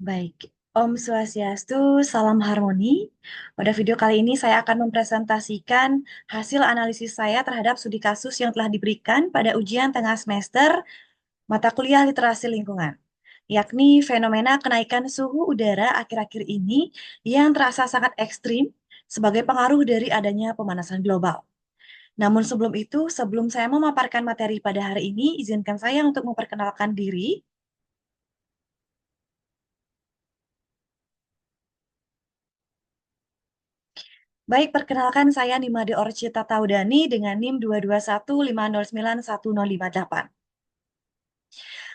Baik, Om Swastiastu, salam harmoni. Pada video kali ini saya akan mempresentasikan hasil analisis saya terhadap studi kasus yang telah diberikan pada ujian tengah semester mata kuliah literasi lingkungan, yakni fenomena kenaikan suhu udara akhir-akhir ini yang terasa sangat ekstrim sebagai pengaruh dari adanya pemanasan global. Namun sebelum itu, sebelum saya memaparkan materi pada hari ini, izinkan saya untuk memperkenalkan diri. Baik, perkenalkan saya Nimade Orcita Taudani dengan NIM 221509108.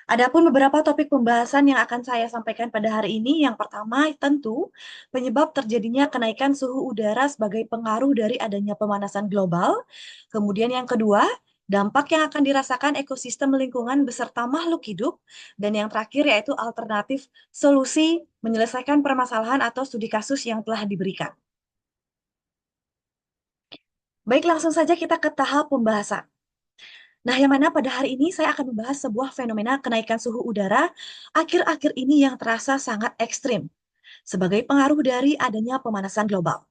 Adapun beberapa topik pembahasan yang akan saya sampaikan pada hari ini, yang pertama tentu penyebab terjadinya kenaikan suhu udara sebagai pengaruh dari adanya pemanasan global. Kemudian yang kedua, dampak yang akan dirasakan ekosistem lingkungan beserta makhluk hidup. Dan yang terakhir yaitu alternatif solusi menyelesaikan permasalahan atau studi kasus yang telah diberikan. Baik, langsung saja kita ke tahap pembahasan. Nah, yang mana pada hari ini saya akan membahas sebuah fenomena kenaikan suhu udara akhir-akhir ini yang terasa sangat ekstrim sebagai pengaruh dari adanya pemanasan global.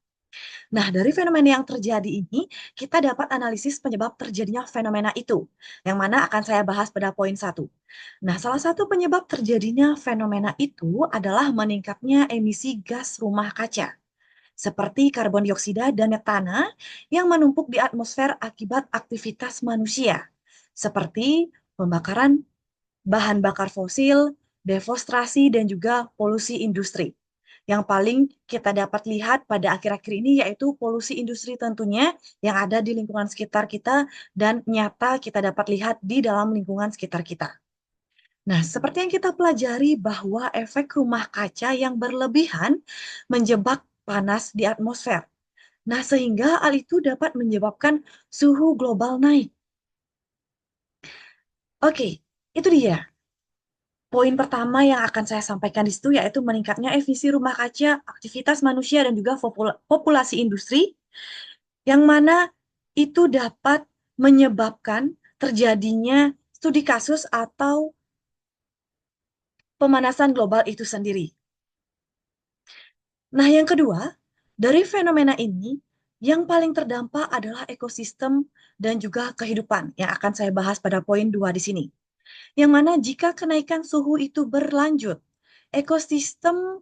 Nah, dari fenomena yang terjadi ini, kita dapat analisis penyebab terjadinya fenomena itu, yang mana akan saya bahas pada poin 1. Nah, salah satu penyebab terjadinya fenomena itu adalah meningkatnya emisi gas rumah kaca, seperti karbon dioksida dan metana yang menumpuk di atmosfer akibat aktivitas manusia, seperti pembakaran bahan bakar fosil, deforestasi, dan juga polusi industri. Yang paling kita dapat lihat pada akhir-akhir ini yaitu polusi industri tentunya yang ada di lingkungan sekitar kita dan nyata kita dapat lihat di dalam lingkungan sekitar kita. Nah, seperti yang kita pelajari bahwa efek rumah kaca yang berlebihan menjebak panas di atmosfer. Nah, sehingga hal itu dapat menyebabkan suhu global naik. Oke, itu dia. Poin pertama yang akan saya sampaikan di situ yaitu meningkatnya emisi rumah kaca, aktivitas manusia, dan juga populasi industri, yang mana itu dapat menyebabkan terjadinya studi kasus atau pemanasan global itu sendiri. Nah, yang kedua, dari fenomena ini, yang paling terdampak adalah ekosistem dan juga kehidupan yang akan saya bahas pada poin 2 di sini. Yang mana jika kenaikan suhu itu berlanjut, ekosistem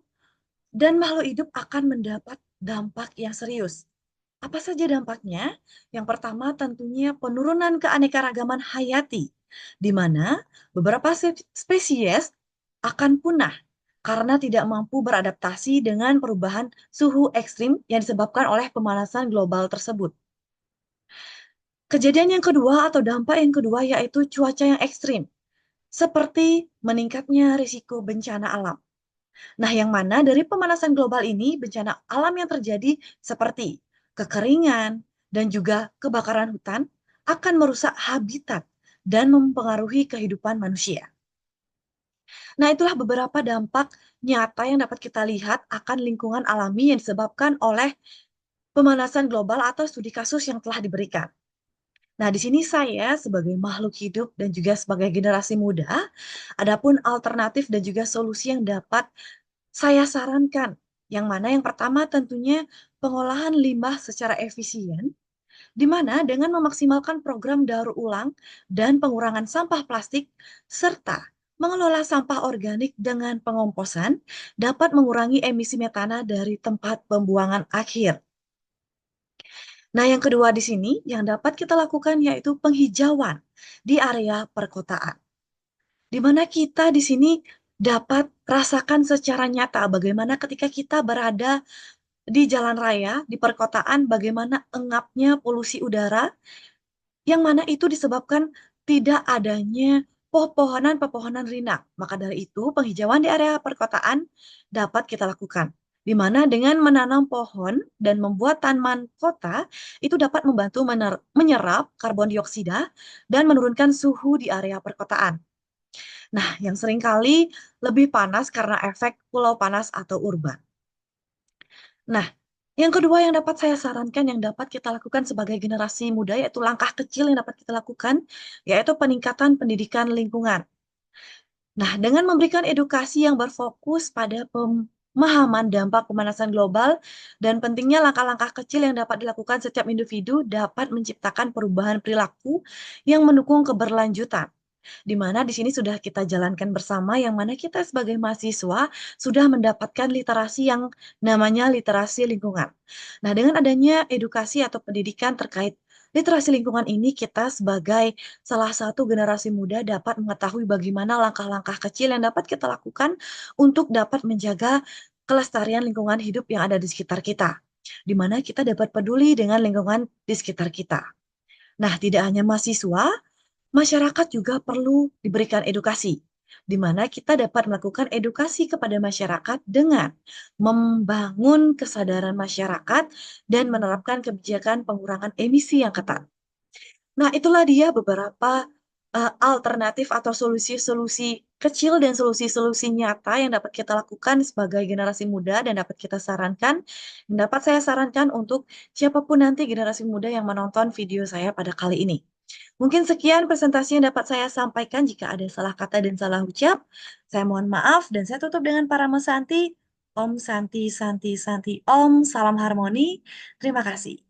dan makhluk hidup akan mendapat dampak yang serius. Apa saja dampaknya? Yang pertama tentunya penurunan keanekaragaman hayati, di mana beberapa spesies akan punah karena tidak mampu beradaptasi dengan perubahan suhu ekstrim yang disebabkan oleh pemanasan global tersebut. Kejadian yang kedua atau dampak yang kedua yaitu cuaca yang ekstrim, seperti meningkatnya risiko bencana alam. Nah, yang mana dari pemanasan global ini, bencana alam yang terjadi seperti kekeringan dan juga kebakaran hutan akan merusak habitat dan mempengaruhi kehidupan manusia. Nah, itulah beberapa dampak nyata yang dapat kita lihat akan lingkungan alami yang disebabkan oleh pemanasan global atau studi kasus yang telah diberikan. Nah, di sini saya sebagai makhluk hidup dan juga sebagai generasi muda, adapun alternatif dan juga solusi yang dapat saya sarankan, yang mana yang pertama tentunya pengolahan limbah secara efisien, di mana dengan memaksimalkan program daur ulang dan pengurangan sampah plastik, serta mengelola sampah organik dengan pengomposan, dapat mengurangi emisi metana dari tempat pembuangan akhir. Nah, yang kedua di sini yang dapat kita lakukan yaitu penghijauan di area perkotaan, di mana kita di sini dapat rasakan secara nyata bagaimana ketika kita berada di jalan raya, di perkotaan, bagaimana engapnya polusi udara, yang mana itu disebabkan tidak adanya pepohonan-pepohonan rindang. Maka dari itu, penghijauan di area perkotaan dapat kita lakukan, di mana dengan menanam pohon dan membuat taman kota, itu dapat membantu menyerap karbon dioksida dan menurunkan suhu di area perkotaan. Nah, yang seringkali lebih panas karena efek pulau panas atau urban. Nah, yang kedua yang dapat saya sarankan yang dapat kita lakukan sebagai generasi muda yaitu langkah kecil yang dapat kita lakukan yaitu peningkatan pendidikan lingkungan. Nah, dengan memberikan edukasi yang berfokus pada pemahaman dampak pemanasan global dan pentingnya langkah-langkah kecil yang dapat dilakukan setiap individu dapat menciptakan perubahan perilaku yang mendukung keberlanjutan. Di mana di sini sudah kita jalankan bersama, yang mana kita sebagai mahasiswa sudah mendapatkan literasi yang namanya literasi lingkungan. Nah, dengan adanya edukasi atau pendidikan terkait literasi lingkungan ini, kita sebagai salah satu generasi muda dapat mengetahui bagaimana langkah-langkah kecil yang dapat kita lakukan untuk dapat menjaga kelestarian lingkungan hidup yang ada di sekitar kita, di mana kita dapat peduli dengan lingkungan di sekitar kita. Nah, tidak hanya mahasiswa, masyarakat juga perlu diberikan edukasi, di mana kita dapat melakukan edukasi kepada masyarakat dengan membangun kesadaran masyarakat dan menerapkan kebijakan pengurangan emisi yang ketat. Nah, itulah dia beberapa alternatif atau solusi-solusi kecil dan solusi-solusi nyata yang dapat kita lakukan sebagai generasi muda dan dapat kita sarankan, yang dapat saya sarankan untuk siapapun nanti generasi muda yang menonton video saya pada kali ini. Mungkin sekian presentasi yang dapat saya sampaikan. Jika ada salah kata dan salah ucap, saya mohon maaf dan saya tutup dengan Parama Santi. Om Santi Santi Santi Om, salam harmoni. Terima kasih.